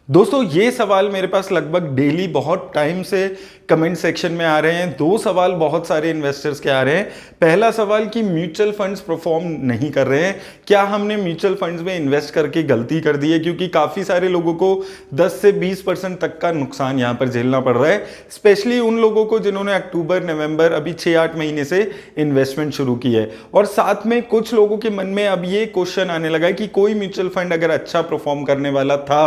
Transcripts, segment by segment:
दोस्तों ये सवाल मेरे पास लगभग डेली बहुत टाइम से कमेंट सेक्शन में आ रहे हैं। दो सवाल बहुत सारे इन्वेस्टर्स के आ रहे हैं। पहला सवाल कि म्यूचुअल फंड्स परफॉर्म नहीं कर रहे हैं, क्या हमने म्यूचुअल फंड्स में इन्वेस्ट करके गलती कर दी है, क्योंकि काफ़ी सारे लोगों को 10 से 20% तक का नुकसान यहाँ पर झेलना पड़ रहा है, स्पेशली उन लोगों को जिन्होंने अक्टूबर नवंबर अभी 6-8 महीने से इन्वेस्टमेंट शुरू की है। और साथ में कुछ लोगों के मन में अब ये क्वेश्चन आने लगा है कि कोई म्यूचुअल फंड अगर अच्छा परफॉर्म करने वाला था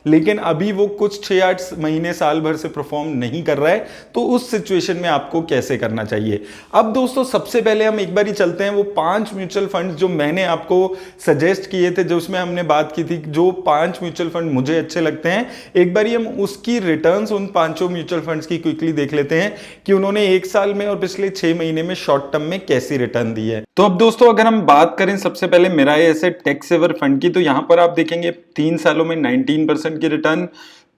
लेकिन अभी वो कुछ 6-8 महीने साल भर से परफॉर्म नहीं कर रहा है, तो उस सिचुएशन में आपको कैसे करना चाहिए। अब दोस्तों सबसे पहले हम एक बार ही चलते हैं वो 5 म्यूचुअल फंड जो मैंने आपको सजेस्ट किए थे, जो उसमें हमने बात की थी, जो 5 म्यूचुअल फंड मुझे अच्छे लगते हैं। एक बार हम उसकी रिटर्न्स उन 5 म्यूचुअल फंड्स की क्विकली देख लेते हैं कि उन्होंने 1 साल में और पिछले 6 महीने में शॉर्ट टर्म में कैसी रिटर्न दी है। तो अब दोस्तों अगर हम बात करें सबसे पहले Mirae asset tax saver fund की, तो यहां पर आप देखेंगे 3 सालों में 19% की रिटर्न,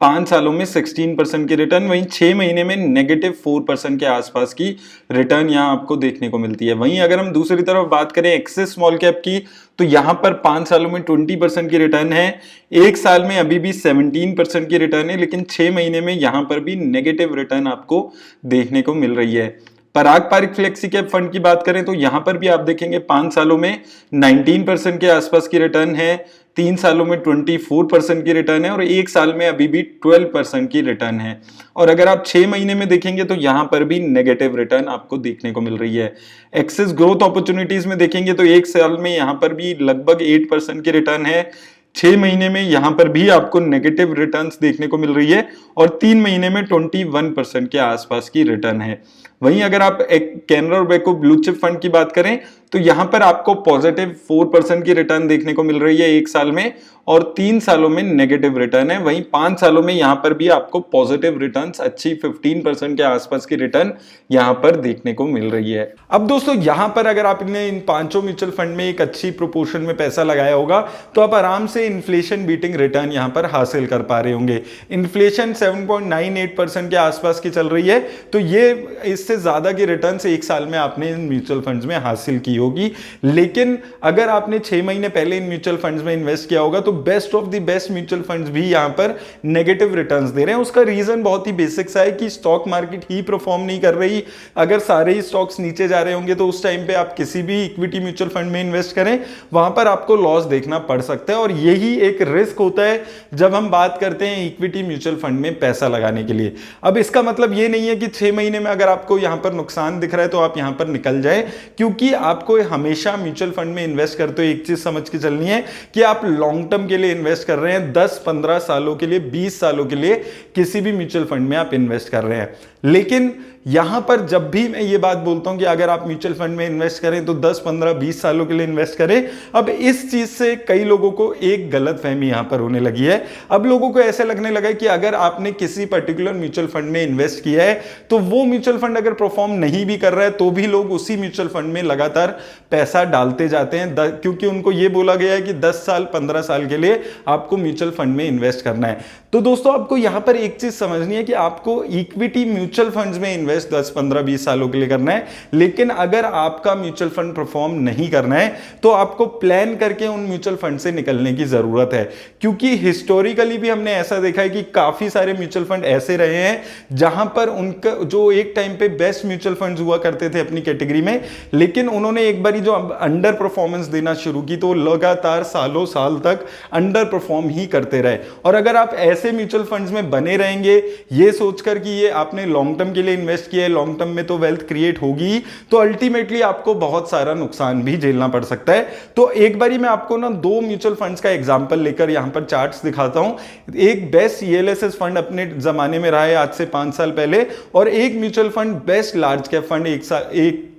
5 सालों में 16% की रिटर्न, वहीं 6 महीने में -4% के आसपास की रिटर्न यहां आपको देखने को मिलती है। वहीं अगर हम दूसरी तरफ बात करें एक्सिस स्मॉल कैप की, तो यहां पर 5 सालों में 20% की रिटर्न है, 1 साल में अभी भी 17% की रिटर्न है, लेकिन 6 महीने में यहां पर भी नेगेटिव रिटर्न आपको देखने को मिल रही है। पराग पारिक फ्लेक्सी कैप फंड की बात करें तो यहां पर भी आप देखेंगे 5 सालों में 19% के आसपास की रिटर्न है, 3 सालों में 24% की रिटर्न है और 1 साल में अभी भी 12% की रिटर्न है। और अगर आप 6 महीने में देखेंगे तो यहां पर भी नेगेटिव रिटर्न आपको देखने को मिल रही है। एक्सिस ग्रोथ अपॉर्चुनिटीज में देखेंगे तो 1 साल में यहां पर भी लगभग 8% की रिटर्न है, 6 महीने में यहां पर भी आपको नेगेटिव रिटर्न्स देखने को मिल रही है और 3 महीने में 21% के आसपास की रिटर्न है। वहीं अगर आप एक Canara Robeco blue chip fund की बात करें तो यहां पर आपको पॉजिटिव 4% की रिटर्न देखने को मिल रही है 1 साल में और 3 सालों में नेगेटिव रिटर्न है। वहीं 5 सालों में यहां पर भी आपको पॉजिटिव रिटर्न्स अच्छी 15% के आसपास की रिटर्न यहां पर देखने को मिल रही है। अब दोस्तों यहां पर अगर आपने इन 5 म्यूचुअल फंड में एक अच्छी प्रोपोर्शन में पैसा लगाया होगा तो आप आराम से इन्फ्लेशन बीटिंग रिटर्न यहां पर हासिल कर पा रहे होंगे। इन्फ्लेशन 7.98% के आसपास की चल रही है, तो ये इससे ज्यादा की रिटर्न 1 साल में आपने इन म्यूचुअल फंड्स में हासिल की होगी। लेकिन अगर आपने 6 महीने पहले इन म्यूचुअल फंड्स में इन्वेस्ट किया होगा तो best of the best mutual funds भी यहां पर नेगेटिव रिटर्न्स दे रहे हैं। उसका रीजन बहुत ही बेसिक सा है कि स्टॉक मार्केट ही परफॉर्म नहीं कर रही। अगर सारे ही स्टॉक्स नीचे जा रहे होंगे तो उस टाइम पे आप किसी भी इक्विटी म्यूचुअल फंड में इन्वेस्ट करें, वहां पर आपको लॉस देखना पड़ सकता है। और यही एक रिस्क होता है जब हम बात करते हैं इक्विटी म्यूचुअल फंड में पैसा लगाने के लिए। अब इसका मतलब ये नहीं है कि 6 महीने में अगर आपको यहां पर नुकसान दिख रहा है तो आप यहां पर निकल जाए, क्योंकि आपको हमेशा म्यूचुअल फंड में इन्वेस्ट करते हो एक चीज समझ के चलनी है कि आप लॉन्ग टर्म के लिए इन्वेस्ट कर रहे हैं, 10-15 सालों के लिए, 20 सालों के लिए किसी भी म्यूचुअल फंड में आप इन्वेस्ट कर रहे हैं। लेकिन यहां पर जब भी मैं ये बात बोलता हूं कि अगर आप म्यूचुअल फंड में इन्वेस्ट करें तो 10, 15, 20 सालों के लिए इन्वेस्ट करें। अब इस चीज से कई लोगों को एक गलतफहमी यहां पर होने लगी है। अब लोगों को ऐसे लगने लगा है कि अगर आपने किसी पर्टिकुलर म्यूचुअल फंड में इन्वेस्ट किया है तो वो म्यूचुअल फंड अगर परफॉर्म नहीं भी कर रहा है तो भी लोग उसी म्यूचुअल फंड में लगातार पैसा डालते जाते हैं, क्योंकि उनको ये बोला गया है कि 10 साल 15 साल के लिए आपको म्यूचुअल फंड में इन्वेस्ट करना है। तो दोस्तों आपको यहां पर एक चीज समझनी है कि आपको इक्विटी म्यूचुअल फंड्स में इन्वेस्ट 10, 15, 20 सालों के लिए करना है। लेकिन अगर आपका म्यूचुअल फंड परफॉर्म नहीं करना है तो आपको प्लान करके उन म्यूचुअल फंड से निकलने की जरूरत है, क्योंकि हिस्टोरिकली भी हमने ऐसा देखा है कि काफी सारे म्यूचुअल फंड ऐसे रहे हैं जहां पर उनका जो एक टाइम पे बेस्ट म्यूचुअल फंड्स हुआ करते थे अपनी कैटेगरी में, लेकिन उन्होंने एक बारी जो अंडर परफॉर्मेंस देना शुरू की तो लगातार सालों साल तक अंडर परफॉर्म ही करते रहे। और अगर आप ऐसे म्यूचुअल फंड्स में बने रहेंगे ये सोचकर कि ये आपने लॉन्ग टर्म के लिए इन्वेस्ट किया है, लॉन्ग टर्म में तो वेल्थ क्रिएट होगी, तो अल्टीमेटली आपको बहुत सारा नुकसान भी झेलना पड़ सकता है। तो एक बारी मैं आपको ना 2 म्यूचुअल फंड्स का एग्जांपल लेकर यहां पर चार्ट्स दिखाता हूं। एक बेस्ट ईएलएसएस फंड अपने जमाने में रहा है आज से 5 साल पहले, और एक mutual fund best large cap fund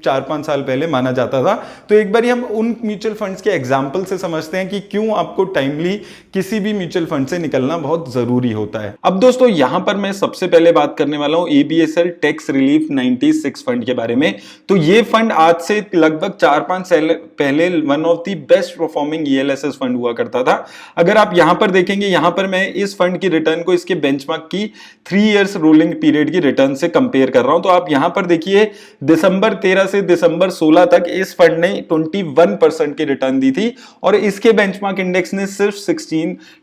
4-5 साल पहले माना जाता था। तो एक बार हम उन म्यूचुअल फंड्स के एग्जांपल से समझते हैं कि क्यों आपको टाइमली किसी भी म्यूचुअल फंड से निकलना बहुत जरूरी होता है। अब दोस्तों यहां पर मैं सबसे पहले बात करने वाला हूं एबीएसएल टैक्स रिलीफ 96 फंड के बारे में। तो ये फंड आज से लगभग 4-5 साल पहले one of the best performing ELSS fund हुआ करता था। अगर आप यहां पर देखेंगे, यहां पर मैं इस फंड की रिटर्न को इसके बेंचमार्क की 3 इयर्स रोलिंग पीरियड की रिटर्न से कंपेयर कर रहा हूं। तो आप यहां पर देखिए दिसंबर 13 से दिसंबर 16 तक इस फंड ने 21% की रिटर्न दी थी और इसके बेंचमार्क इंडेक्स ने सिर्फ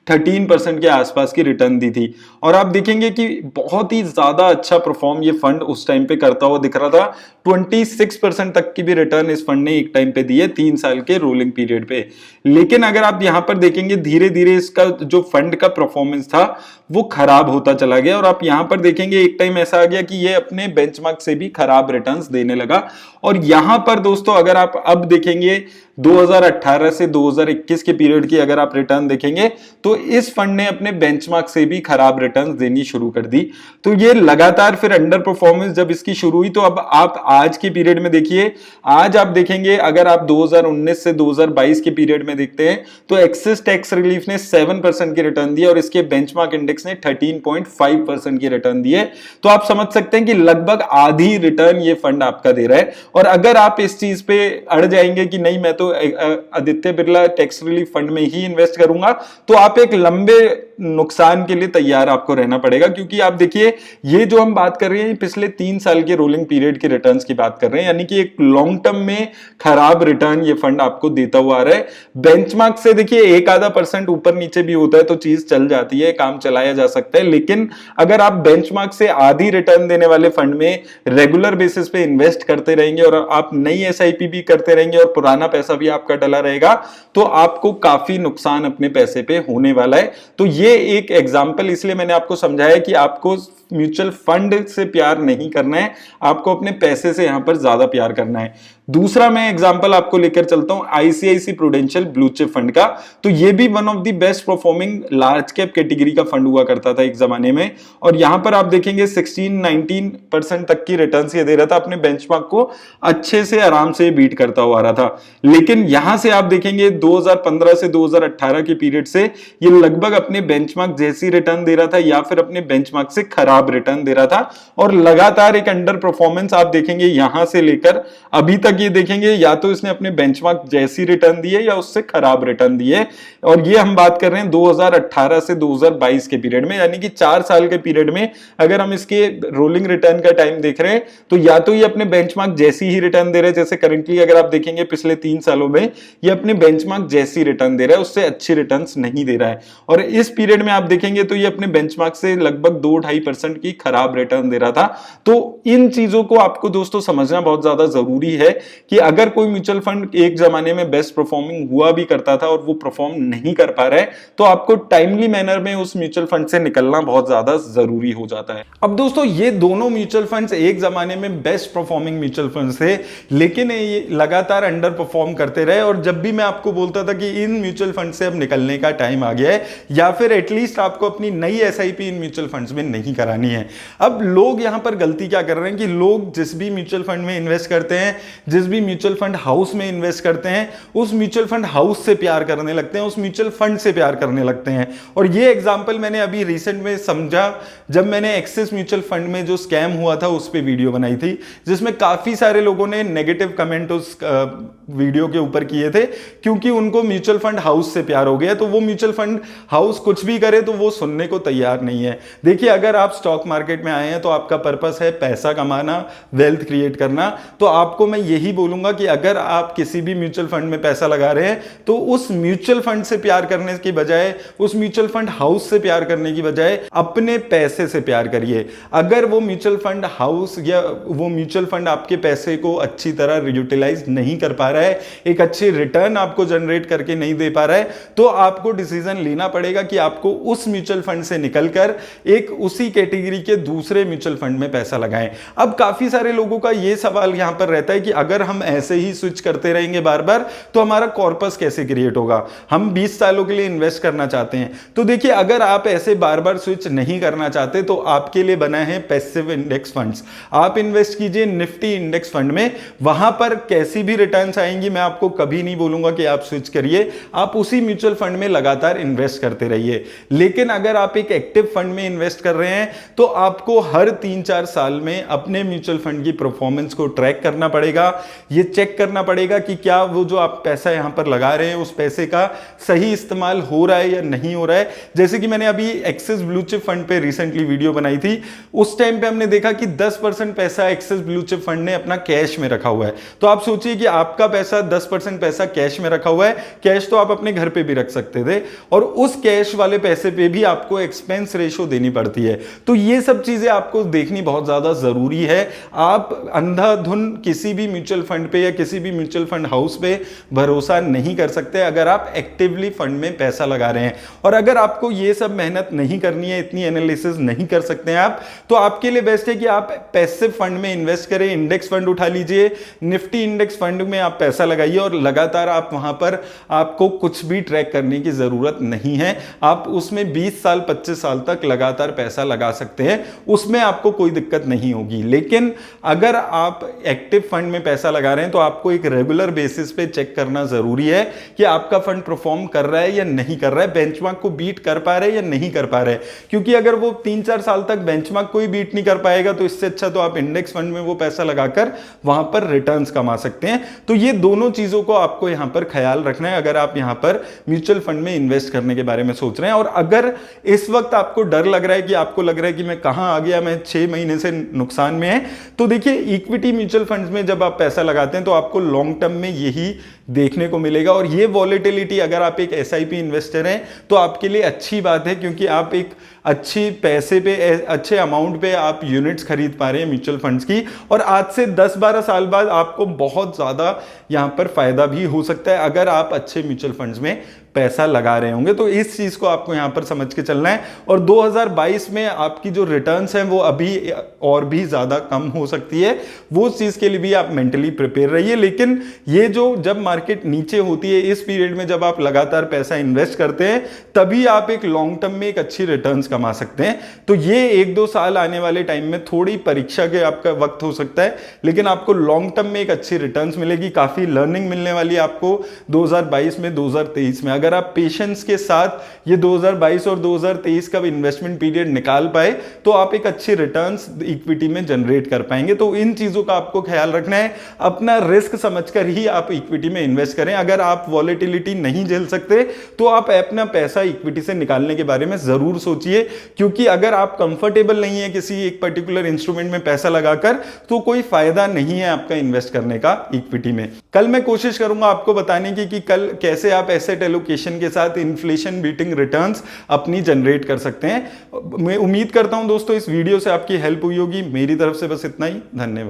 13% के आसपास की रिटर्न दी थी। और आप देखेंगे कि बहुत ही ज्यादा अच्छा परफॉर्म ये फंड उस टाइम पे करता हुआ दिख रहा था। 26% तक की भी रिटर्न इस फंड ने एक टाइम पे दी है 3 साल के रोलिंग पीरियड पे। लेकिन अगर आप यहां पर देखेंगे धीरे धीरे इसका जो फंड का परफॉर्मेंस था वो खराब होता चला गया, और आप यहां पर देखेंगे एक टाइम ऐसा आ गया कि ये अपने बेंचमार्क से भी खराब रिटर्न्स देने लगा। और यहां पर दोस्तों अगर आप अब देखेंगे 2018 से 2021 के पीरियड की अगर आप रिटर्न देखेंगे तो इस फंड ने अपने बेंचमार्क से भी खराब रिटर्न्स देनी शुरू कर दी। तो ये लगातार फिर अंडर परफॉर्मेंस जब इसकी शुरू हुई, तो अब आप आज के पीरियड में देखिए, आज आप देखेंगे अगर आप 2019 से 2022 के पीरियड में देखते हैं तो एक्सिस टैक्स रिलीफ ने 7% की रिटर्न दी और इसके बेंचमार्क इंडेक्स ने 13.5% की रिटर्न दी है। तो आप समझ सकते हैं कि लगभग आधी रिटर्न ये फंड आपका दे रहा है। और अगर आप इस चीज पे अड़ जाएंगे कि नहीं मैं तो Aditya Birla tax relief fund में ही इन्वेस्ट करूंगा, तो आप एक लंबे नुकसान के लिए तैयार आपको रहना पड़ेगा। क्योंकि आप देखिए ये जो हम बात कर रहे हैं पिछले 3 साल के रोलिंग पीरियड के रिटर्न्स की बात कर रहे हैं, यानी कि एक लॉन्ग टर्म में खराब रिटर्न ये फंड आपको देता हुआ आ रहा है। बेंचमार्क से देखिए 1-आधा% ऊपर नीचे भी होता है तो चीज चल जाती है, काम चलाया जा सकता है। लेकिन अगर आप बेंचमार्क से आधी रिटर्न देने वाले फंड में रेगुलर बेसिस पे इन्वेस्ट करते रहेंगे और आप नई एसआईपी भी करते रहेंगे और पुराना पैसा भी आपका डला रहेगा, तो आपको काफी नुकसान अपने पैसे पे होने वाला है। तो ये एक एग्जांपल इसलिए मैंने आपको समझाया कि आपको म्यूचुअल फंड से प्यार नहीं करना है, आपको अपने पैसे से यहां पर ज्यादा प्यार करना है। दूसरा मैं एग्जांपल आपको लेकर चलता हूं ICICI prudential blue chip fund का। तो ये भी one of the best performing large cap category का फंड हुआ करता था एक जमाने में, और यहां पर आप देखेंगे 16-19% तक की रिटर्न्स ये दे रहा था, अपने बेंचमार्क को अच्छे से आराम से बीट करता हुआ आ रहा था। लेकिन यहां से आप देखेंगे 2015 से 2018 के पीरियड से ये लगभग अपने बेंचमार्क जैसी रिटर्न दे रहा था या फिर अपने बेंचमार्क से खराब रिटर्न दे रहा था, और लगातार एक अंडर परफॉर्मेंस आप देखेंगे यहां से लेकर अभी तक ये देखेंगे या तो इसने अपने बेंचमार्क जैसी रिटर्न दी है या उससे खराब रिटर्न दी है। और ये हम बात कर रहे हैं 2018 से 2022 के पीरियड में, यानी कि 4 साल के पीरियड में अगर हम इसके रोलिंग रिटर्न का टाइम देख रहे हैं तो या तो ये अपने बेंचमार्क जैसी ही रिटर्न दे रहे हैं, जैसे करंटली अगर आप देखेंगे पिछले 3 सालों में ये अपने बेंचमार्क जैसी रिटर्न दे रहा है, उससे अच्छी रिटर्न नहीं दे रहा है। और इस पीरियड में आप देखेंगे तो ये अपने बेंचमार्क से लगभग 2-2.5% की खराब रिटर्न दे रहा था। तो इन चीजों को आपको दोस्तों समझना बहुत ज्यादा जरूरी है कि अगर कोई म्यूचुअल फंड एक जमाने में बेस्ट परफॉर्मिंग हुआ भी करता था और वो परफॉर्म नहीं कर पा रहा है, तो आपको टाइमली मैनर में उस म्यूचुअल फंड से निकलना बहुत ज्यादा जरूरी हो जाता है। अब दोस्तों ये दोनों म्यूचुअल फंड्स एक जमाने में बेस्ट परफॉर्मिंग म्यूचुअल फंड्स थे, लेकिन ये लगातार अंडर परफॉर्म करते रहे। और जब भी मैं आपको बोलता था कि इन म्यूचुअल फंड से अब निकलने का टाइम आ गया है, या फिर एटलीस्ट आपको अपनी नई एसआईपी इन म्यूचुअल फंड्स में नहीं करानी है। अब लोग यहां पर गलती क्या कर रहे हैं कि लोग जिस भी म्यूचुअल फंड में इन्वेस्ट करते हैं, जिस भी म्यूचुअल फंड हाउस में इन्वेस्ट करते हैं, उस म्यूचुअल फंड हाउस से प्यार करने लगते हैं, उस म्यूचुअल फंड से प्यार करने लगते हैं। और ये एग्जांपल मैंने अभी रिसेंट में समझा जब मैंने एक्सिस म्यूचुअल फंड में जो स्कैम हुआ था उस पे वीडियो बनाई थी, जिसमें काफी सारे लोगों ने नेगेटिव कमेंट उस वीडियो के ऊपर किए थे, क्योंकि उनको म्यूचुअल फंड हाउस से प्यार हो गया। तो वो म्यूचुअल फंड हाउस कुछ भी करे तो वो सुनने को तैयार नहीं है। देखिए अगर आप स्टॉक मार्केट में आए हैं तो आपका पर्पस है पैसा कमाना, वेल्थ क्रिएट करना, तो आपको मैं यही बोलूंगा कि अगर आप किसी भी म्यूचुअल फंड में पैसा लगा रहे हैं तो उस म्यूचुअल फंड से प्यार करने की बजाय, उस म्यूचुअल फंड हाउस से प्यार करने की बजाय अपने पैसे से प्यार करिए। अगर वो म्यूचुअल फंड हाउस या वो म्यूचुअल फंड आपके पैसे को अच्छी तरह यूटिलाइज नहीं कर पा रहा है, एक अच्छी रिटर्न आपको जनरेट करके नहीं दे पा रहा है, तो आपको डिसीजन लेना पड़ेगा कि आपको उस म्यूचुअल फंड से निकलकर एक उसी कैटेगरी के दूसरे म्यूचुअल फंड में पैसा लगाएं। अब काफी सारे लोगों का यह सवाल यहां पर रहता है कि अगर हम ऐसे ही स्विच करते रहेंगे बार बार तो हमारा कॉर्पस कैसे क्रिएट होगा, हम 20 सालों के लिए इन्वेस्ट करना चाहते हैं। तो देखिए अगर आप ऐसे बार बार स्विच नहीं करना चाहते तो आपके लिए बना है पैसिव इंडेक्स फंड्स। आप इन्वेस्ट कीजिए निफ्टी इंडेक्स फंड में, वहां पर कैसी भी रिटर्न्स आएंगी, मैं आपको कभी नहीं बोलूंगा कि आप स्विच करिए, आप उसी म्यूचुअल फंड में लगातार इन्वेस्ट करते रहिए। लेकिन अगर आप एक एक्टिव फंड में इन्वेस्ट कर रहे हैं तो आपको हर 3-4 साल में अपने म्यूचुअल फंड की परफॉर्मेंस को ट्रैक करना पड़ेगा, ये चेक करना पड़ेगा कि क्या वो जो आप पैसा यहां पर लगा रहे हैं उस पैसे का सही इस्तेमाल हो रहा है या नहीं हो रहा है। जैसे कि मैंने अभी एक्सिस ब्लू चिप फंड पे रिसेंटली वीडियो बनाई थी, उस टाइम पे हमने देखा कि 10% पैसा एक्सिस ब्लू चिप फंड ने अपना कैश में रखा हुआ है। तो आप सोचिए कि आपका पैसा 10% पैसा कैश में रखा हुआ है, कैश तो आप अपने घर पे भी रख सकते थे, और उस कैश वाले पैसे पे भी आपको एक्सपेंस रेशो देनी पड़ती है। तो ये सब चीजें आपको देखनी बहुत ज्यादा जरूरी है। आप अंधाधुन किसी भी म्यूचुअल फंड पे या किसी भी म्यूचुअल फंड हाउस पे भरोसा नहीं कर सकते अगर आप एक्टिवली फंड में पैसा लगा रहे हैं। और अगर आपको ये सब मेहनत नहीं करनी है, इतनी एनालिसिस नहीं कर सकते हैं आप, तो आपके लिए बेस्ट है कि आप पैसिव फंड में इन्वेस्ट करें। इंडेक्स फंड उठा लीजिए, निफ्टी इंडेक्स फंड में आप पैसा लगाइए और लगातार आप वहां पर आपको कुछ भी ट्रैक करने की जरूरत नहीं है। आप उसमें 20 साल 25 साल तक लगातार पैसा लगा सकते हैं, उसमें आपको कोई दिक्कत नहीं होगी। लेकिन अगर आप एक्टिव फंड में पैसा लगा रहे हैं तो आपको एक रेगुलर बेसिस पे चेक करना जरूरी है कि आपका फंड परफॉर्म कर रहा है या नहीं कर रहा है, बेंचमार्क को बीट कर पा रहे हैं या नहीं कर पा रहे हैं। क्योंकि अगर वो 3-4 साल तक बेंचमार्क को ही बीट नहीं कर पाएगा तो इससे अच्छा तो आप इंडेक्स फंड में वो पैसा लगाकर वहां पर रिटर्न्स कमा सकते हैं। तो ये दोनों चीजों को आपको यहां पर ख्याल रखना है अगर आप यहां पर म्यूचुअल फंड में इन्वेस्ट करने के बारे में सोच रहे हैं। और अगर इस वक्त आपको डर लग रहा है कि आपको लग रहा है कि मैं कहां आ गया, मैं 6 महीने से नुकसान में है, तो देखिए इक्विटी म्यूचुअल फंड्स में जब आप पैसा लगाते हैं तो आपको लॉन्ग टर्म में यही देखने को मिलेगा। और ये वॉलेटिलिटी, अगर आप एक एसआईपी इन्वेस्टर हैं तो आपके लिए अच्छी बात है, क्योंकि आप एक अच्छी पैसे पे, अच्छे अमाउंट पे आप यूनिट्स खरीद पा रहे हैं म्यूचुअल फंड्स की। और आज से 10-12 साल बाद आपको बहुत ज्यादा यहां पर फायदा भी हो सकता है अगर आप अच्छे म्यूचुअल फंड्स में पैसा लगा रहे होंगे। तो इस चीज को आपको यहां पर समझ के चलना है। और 2022 में आपकी जो रिटर्न्स हैं वो अभी और भी ज्यादा कम हो सकती है, वो चीज के लिए भी आप मेंटली प्रिपेयर रहिए। लेकिन ये जो जब मार्केट नीचे होती है, इस पीरियड में जब आप लगातार पैसा इन्वेस्ट करते हैं, तभी आप एक लॉन्ग टर्म में एक अच्छी रिटर्न्स कमा सकते हैं। तो ये 1-2 साल आने वाले टाइम में थोड़ी परीक्षा के आपका वक्त हो सकता है, लेकिन आपको लॉन्ग टर्म में एक अच्छी रिटर्न्स मिलेगी, काफी लर्निंग मिलने वाली है आपको 2022 में, 2023 में। अगर आप पेशेंस के साथ ये 2022 और 2023 का इन्वेस्टमेंट पीरियड निकाल पाए तो आप एक अच्छी रिटर्न्स इक्विटी में जनरेट कर पाएंगे। तो इन चीजों का आपको ख्याल रखना है, अपना रिस्क समझकर ही आप इक्विटी में इन्वेस्ट करें। अगर आप वॉलेटिलिटी नहीं झेल सकते तो आप अपना पैसा इक्विटी से निकालने के बारे में जरूर सोचिए, क्योंकि अगर आप कंफर्टेबल नहीं है किसी एक पर्टिकुलर इंस्ट्रूमेंट में पैसा लगाकर तो कोई फायदा नहीं है आपका इन्वेस्ट करने का इक्विटी में। कल मैं कोशिश करूंगा आपको बताने की कि कल कैसे आप एसेट एलोकेशन के साथ इन्फ्लेशन बीटिंग रिटर्न्स अपनी जनरेट कर सकते हैं। मैं उम्मीद करता हूं दोस्तों इस वीडियो से आपकी हेल्प हुई होगी। मेरी तरफ से बस इतना ही, धन्यवाद।